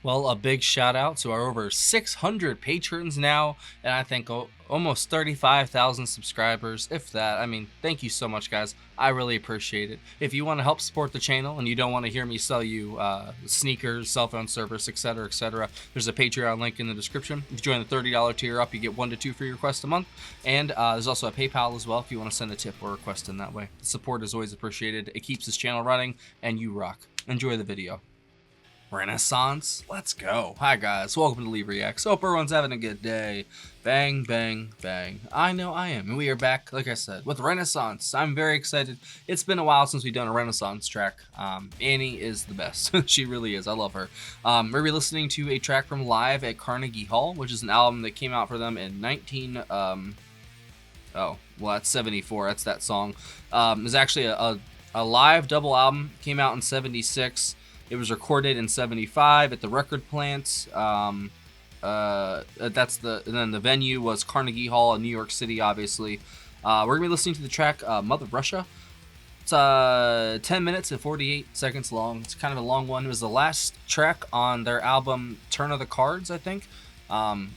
Well, a big shout out to our over 600 patrons now, and I think almost 35,000 subscribers, if that. I mean, thank you so much, guys. I really appreciate it. If you want to help support the channel and you don't want to hear me sell you sneakers, cell phone service, etc., there's a Patreon link in the description. If you join the $30 tier up, you get 1 to 2 free requests a month, and there's also a PayPal as well if you want to send a tip or request in that way. The support is always appreciated. It keeps this channel running, and you rock. Enjoy the video. Renaissance, let's go. Hi guys, welcome to Leave Reacts. Hope everyone's having a good day. Bang, bang, bang. I know I am, and we are back, like I said, with Renaissance. I'm very excited. It's been a while since we've done a Renaissance track. Annie is the best. She really is. I love her. We're listening to a track from Live at Carnegie Hall, which is an album that came out for them in that's 74. That's that song. It was actually a live double album. Came out in 76. It was recorded in 75 at the record plant. And then the venue was Carnegie Hall in New York City, obviously. We're going to be listening to the track Mother Russia. It's 10 minutes and 48 seconds long. It's kind of a long one. It was the last track on their album Turn of the Cards, I think.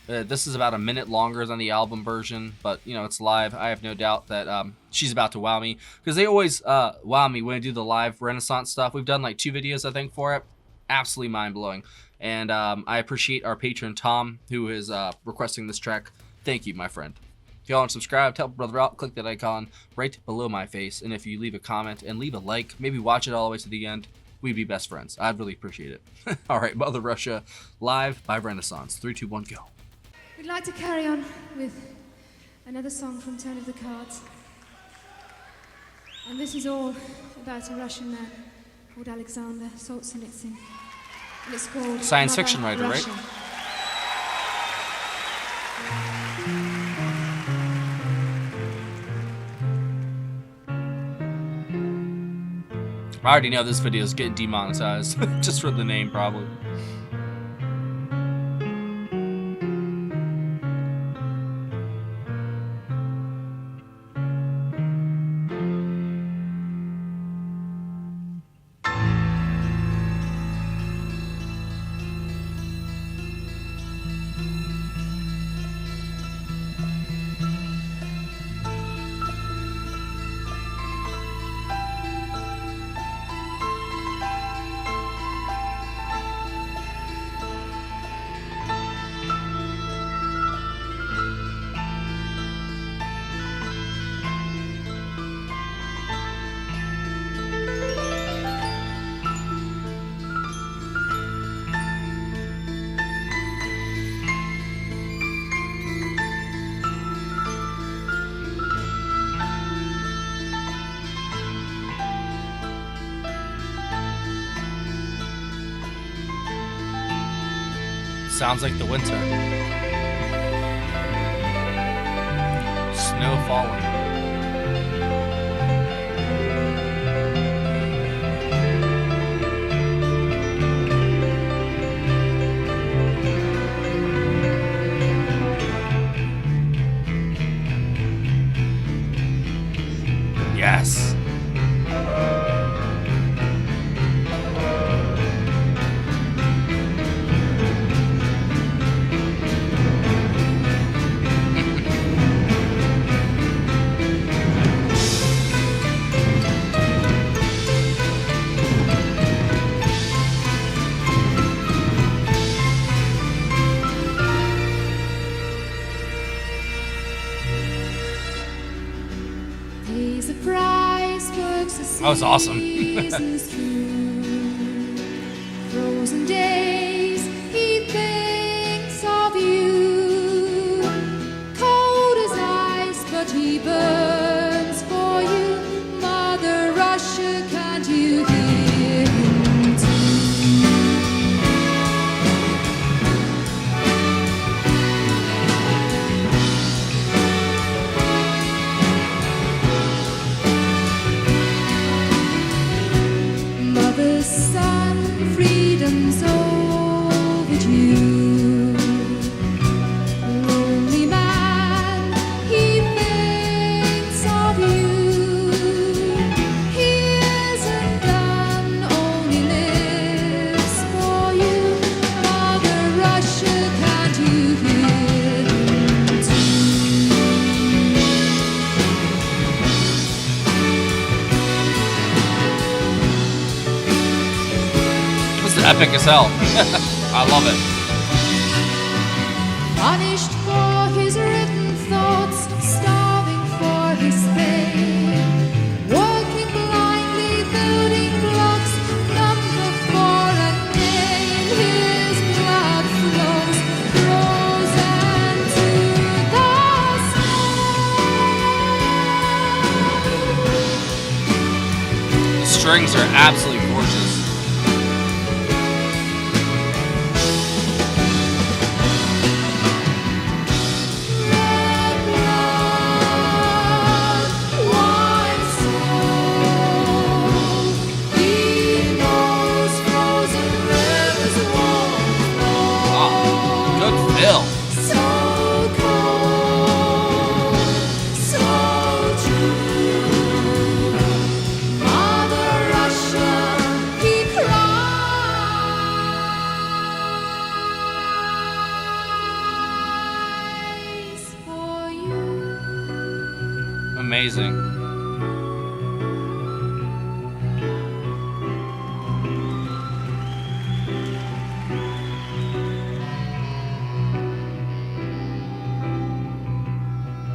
This is about a minute longer than the album version, but you know, it's live. I have no doubt that she's about to wow me, because they always wow me when I do the live Renaissance stuff. We've done like 2 videos, I think, for it. Absolutely mind-blowing. And I appreciate our patron Tom, who is requesting this track. Thank you, my friend. If y'all want to subscribe, help a brother out, click that icon right below my face. And if you leave a comment and leave a like, maybe watch it all the way to the end, we'd be best friends. I'd really appreciate it. All right, Mother Russia, Live by Renaissance. 3, 2, 1, go. We'd like to carry on with another song from Turn of the Cards. And this is all about a Russian man called Alexander Solzhenitsyn. And it's called Science Mother fiction writer, Russia. right? I already know this video is getting demonetized, just for the name, probably. Sounds like the winter. Snow falling. Yes. That was awesome. Frozen days, he thinks of you. Cold as ice, but he burns for you. Mother Russia, can't you hear him Mother's son, freedom's overdue. Lonely man, he thinks Epic as hell. I love it. Punished for his written thoughts, starving for his fame, working blindly, building blocks, number for a name. His blood flows, frozen to the sky. The strings are absolutely gorgeous. Amazing.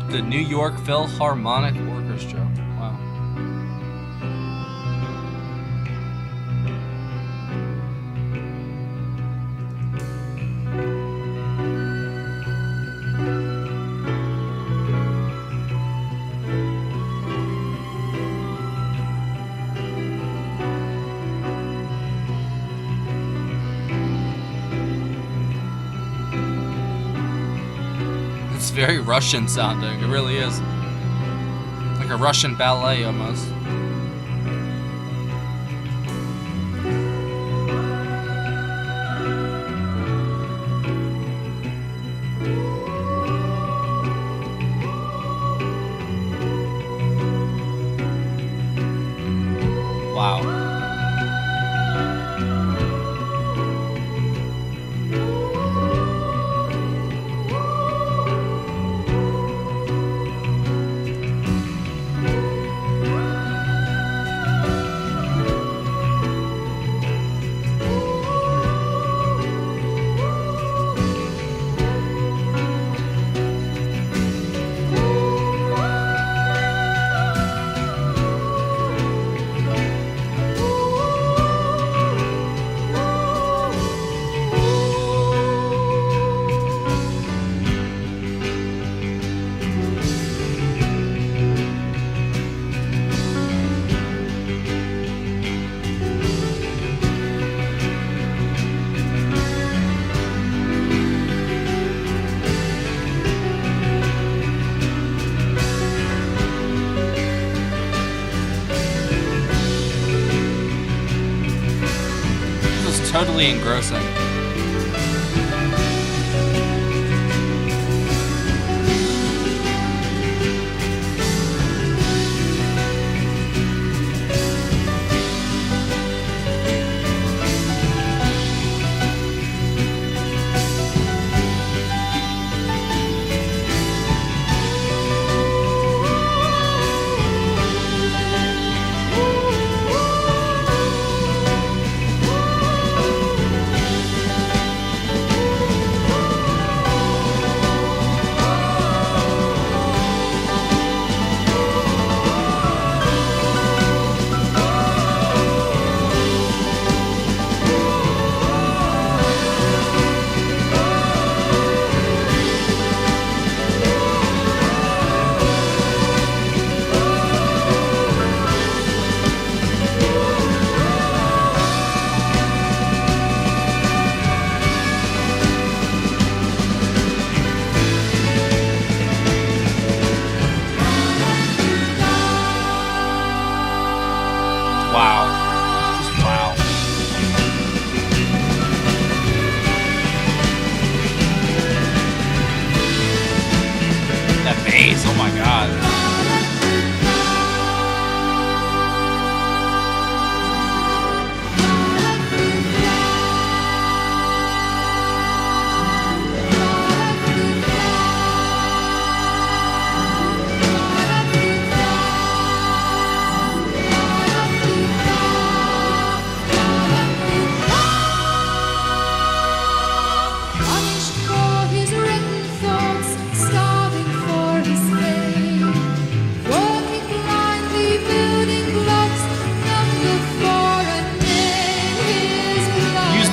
The New York Philharmonic Orchestra. Wow. It's very Russian sounding. It really is. Like a Russian ballet almost. Wow. Totally engrossing.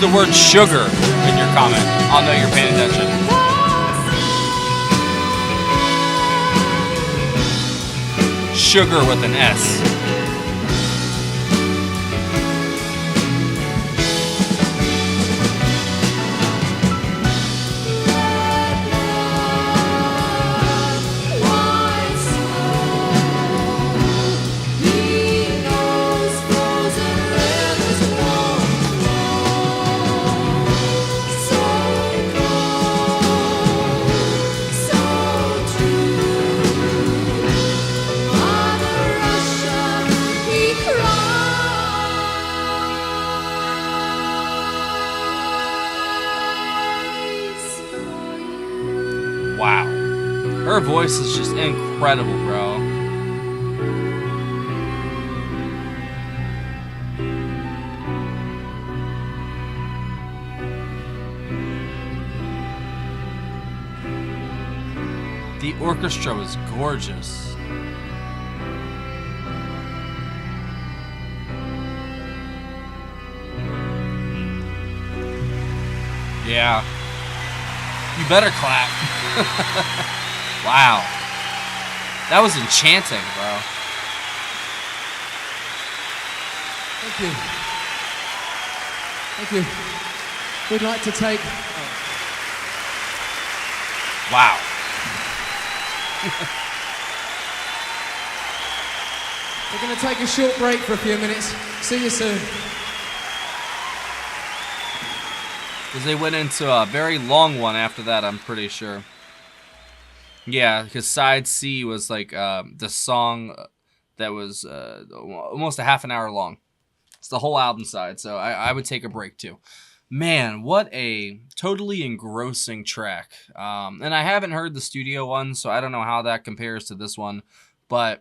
the word sugar in your comment, I'll know you're paying attention. Sugar with an S. Wow. Her voice is just incredible, bro. The orchestra was gorgeous. Yeah. You better clap. Wow. That was enchanting, bro. Thank you. Thank you. We'd like to take... Wow. We're going to take a short break for a few minutes. See you soon. Because they went into a very long one after that, I'm pretty sure. Yeah, because side C was like the song that was almost a half an hour long. It's the whole album side, so I would take a break too. Man, what a totally engrossing track. And I haven't heard the studio one, so I don't know how that compares to this one. But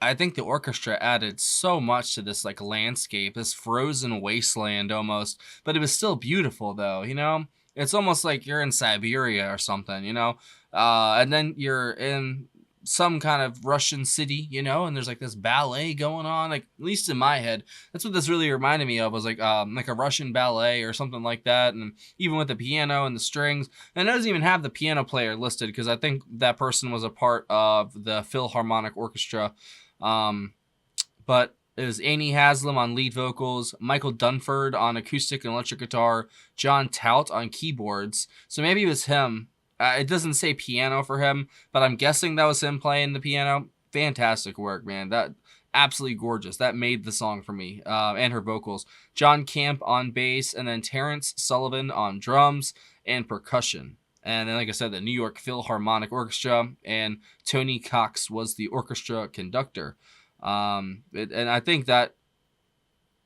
I think the orchestra added so much to this like landscape, this frozen wasteland almost. But it was still beautiful though, you know? It's almost like you're in Siberia or something, you know? And then you're in some kind of Russian city, you know, and there's like this ballet going on, like at least in my head, that's what this really reminded me of, was like a Russian ballet or something like that. And even with the piano and the strings, and it doesn't even have the piano player listed because I think that person was a part of the Philharmonic Orchestra. But it was Annie Haslam on lead vocals, Michael Dunford on acoustic and electric guitar, John Tout on keyboards. So maybe it was him. It doesn't say piano for him, but I'm guessing that was him playing the piano. Fantastic work, man. That absolutely gorgeous. That made the song for me, and her vocals. John Camp on bass, and then Terrence Sullivan on drums and percussion. And then, like I said, the New York Philharmonic Orchestra, and Tony Cox was the orchestra conductor. And I think that,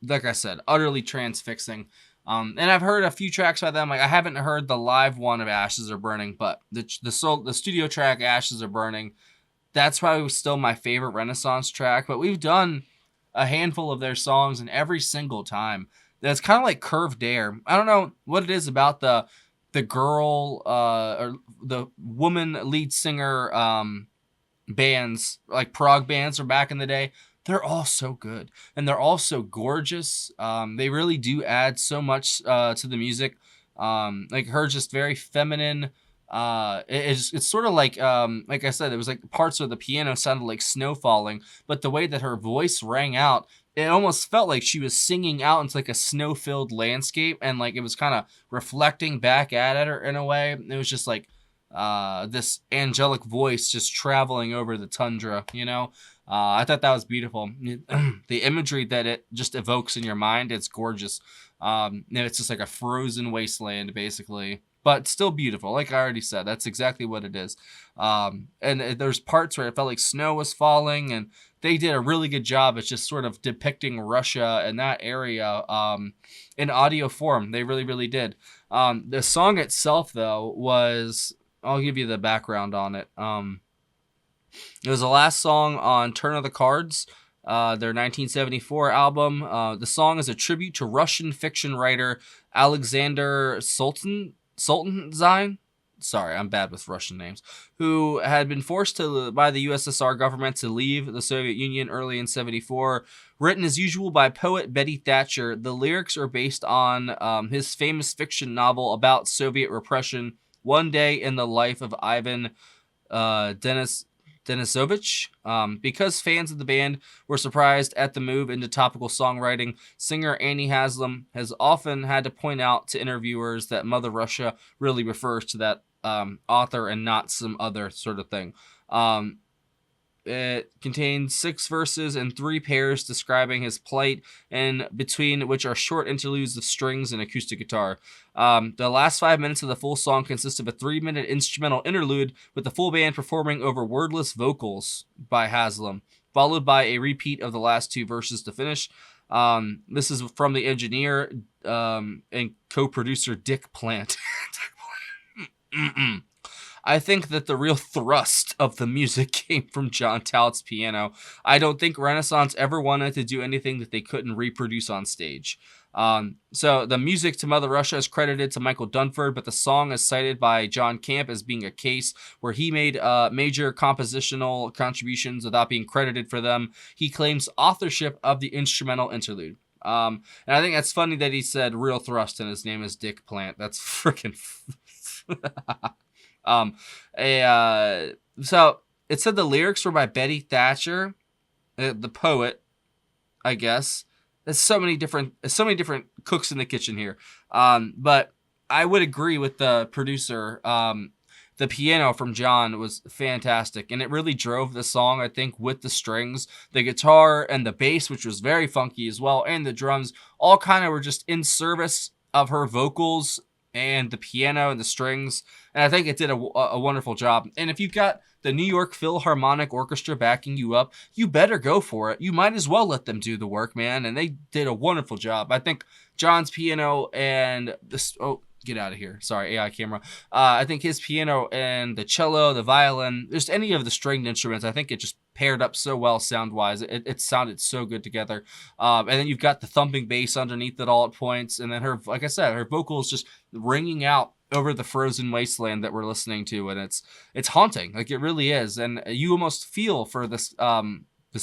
like I said, utterly transfixing. And I've heard a few tracks by them. Like I haven't heard the live one of Ashes Are Burning, but the studio track Ashes Are Burning, that's probably still my favorite Renaissance track. But we've done a handful of their songs, and every single time that's kind of like Curved Air. I don't know what it is about the girl or the woman lead singer bands, like prog bands from back in the day. They're all so good, and they're all so gorgeous. They really do add so much to the music. Like her, just very feminine. It's sort of like I said, it was like parts of the piano sounded like snow falling, but the way that her voice rang out, it almost felt like she was singing out into like a snow-filled landscape, and like it was kind of reflecting back at her in a way. It was just like this angelic voice just traveling over the tundra, you know. I thought that was beautiful. The imagery that it just evokes in your mind, it's gorgeous. It's just like a frozen wasteland, basically, but still beautiful. Like I already said, that's exactly what it is. And there's parts where it felt like snow was falling, and they did a really good job at just sort of depicting Russia and that area in audio form. They really, really did. The song itself, though, was... I'll give you the background on it. It was the last song on Turn of the Cards, their 1974 album. The song is a tribute to Russian fiction writer Alexander Solzhenitsyn. sorry, I'm bad with Russian names, who had been forced by the USSR government to leave the Soviet Union early in 74. Written as usual by poet Betty Thatcher, the lyrics are based on his famous fiction novel about Soviet repression, One Day in the Life of Ivan Denisovich. Because fans of the band were surprised at the move into topical songwriting, singer Annie Haslam has often had to point out to interviewers that Mother Russia really refers to that author and not some other sort of thing. It contains 6 verses and 3 pairs describing his plight, and between which are short interludes of strings and acoustic guitar. The last 5 minutes of the full song consist of a 3-minute instrumental interlude with the full band performing over wordless vocals by Haslam, followed by a repeat of the last 2 verses to finish. This is from the engineer and co-producer Dick Plant. I think that the real thrust of the music came from John Talt's piano. I don't think Renaissance ever wanted to do anything that they couldn't reproduce on stage. So the music to Mother Russia is credited to Michael Dunford, but the song is cited by John Camp as being a case where he made major compositional contributions without being credited for them. He claims authorship of the instrumental interlude. And I think that's funny that he said real thrust and his name is Dick Plant. That's freaking... So it said the lyrics were by Betty Thatcher, the poet, I guess. There's so many different cooks in the kitchen here. But I would agree with the producer. The piano from John was fantastic, and it really drove the song, I think, with the strings, the guitar, and the bass, which was very funky as well, and the drums, all kind of were just in service of her vocals and the piano and the strings, and I think it did a wonderful job. And if you've got the New York Philharmonic Orchestra backing you up, you better go for it. You might as well let them do the work, man, and they did a wonderful job. I think John's piano and this... Oh, get out of here. Sorry, AI camera. I think his piano and the cello, the violin, just any of the stringed instruments, I think it just paired up so well sound-wise. It sounded so good together. And then you've got the thumping bass underneath it all at points. And then her, like I said, her vocals just ringing out over the frozen wasteland that we're listening to. And it's haunting. Like, it really is. And you almost feel for this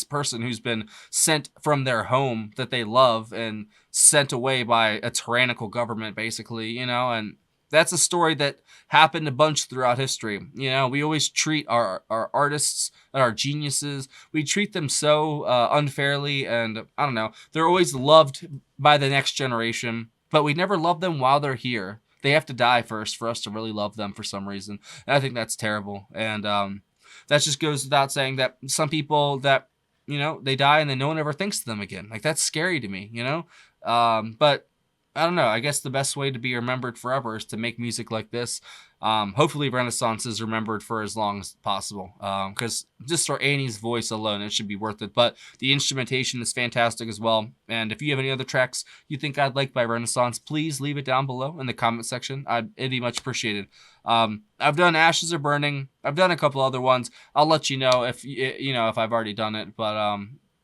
person who's been sent from their home that they love and sent away by a tyrannical government, basically, you know, and that's a story that happened a bunch throughout history. You know, we always treat our artists and our geniuses, we treat them so unfairly, and I don't know, they're always loved by the next generation, but we never love them while they're here. They have to die first for us to really love them for some reason. And I think that's terrible. And that just goes without saying that some people that, you know, they die and then no one ever thinks of them again. Like, that's scary to me, you know? But I don't know. I guess the best way to be remembered forever is to make music like this. Hopefully Renaissance is remembered for as long as possible. Because just for Annie's voice alone, it should be worth it. But the instrumentation is fantastic as well. And if you have any other tracks you think I'd like by Renaissance, please leave it down below in the comment section. It'd be much appreciated. I've done Ashes Are Burning. I've done a couple other ones. I'll let you know if I've already done it. But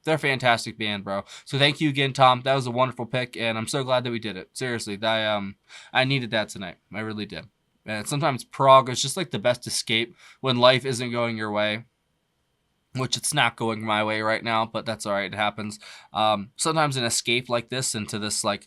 they're a fantastic band, bro. So thank you again, Tom. That was a wonderful pick, and I'm so glad that we did it. Seriously, I needed that tonight. I really did. And sometimes prog is just like the best escape when life isn't going your way, which it's not going my way right now, but that's all right. It happens. Sometimes an escape like this into this like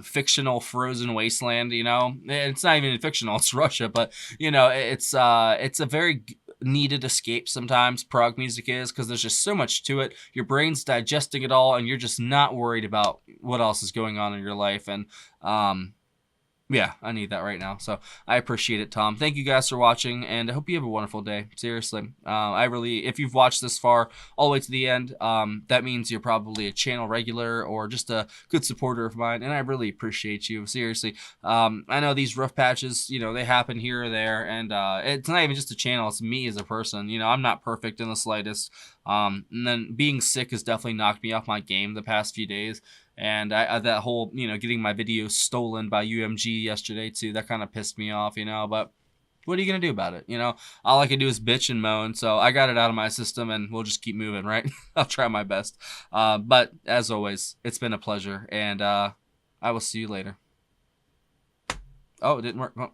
fictional frozen wasteland, you know, it's not even fictional, it's Russia, but you know, it's a very needed escape sometimes, prog music is, because there's just so much to it. Your brain's digesting it all, and you're just not worried about what else is going on in your life. And yeah, I need that right now. So I appreciate it, Tom. Thank you guys for watching, and I hope you have a wonderful day. Seriously. If you've watched this far, all the way to the end, that means you're probably a channel regular or just a good supporter of mine, and I really appreciate you. Seriously. I know these rough patches, you know, they happen here or there, and it's not even just a channel, it's me as a person. You know, I'm not perfect in the slightest. And then being sick has definitely knocked me off my game the past few days. And that whole, you know, getting my video stolen by UMG yesterday too, that kind of pissed me off, you know, but what are you going to do about it? You know, all I can do is bitch and moan. So I got it out of my system and we'll just keep moving, right? I'll try my best. But as always, it's been a pleasure, and I will see you later. Oh, it didn't work. Oh.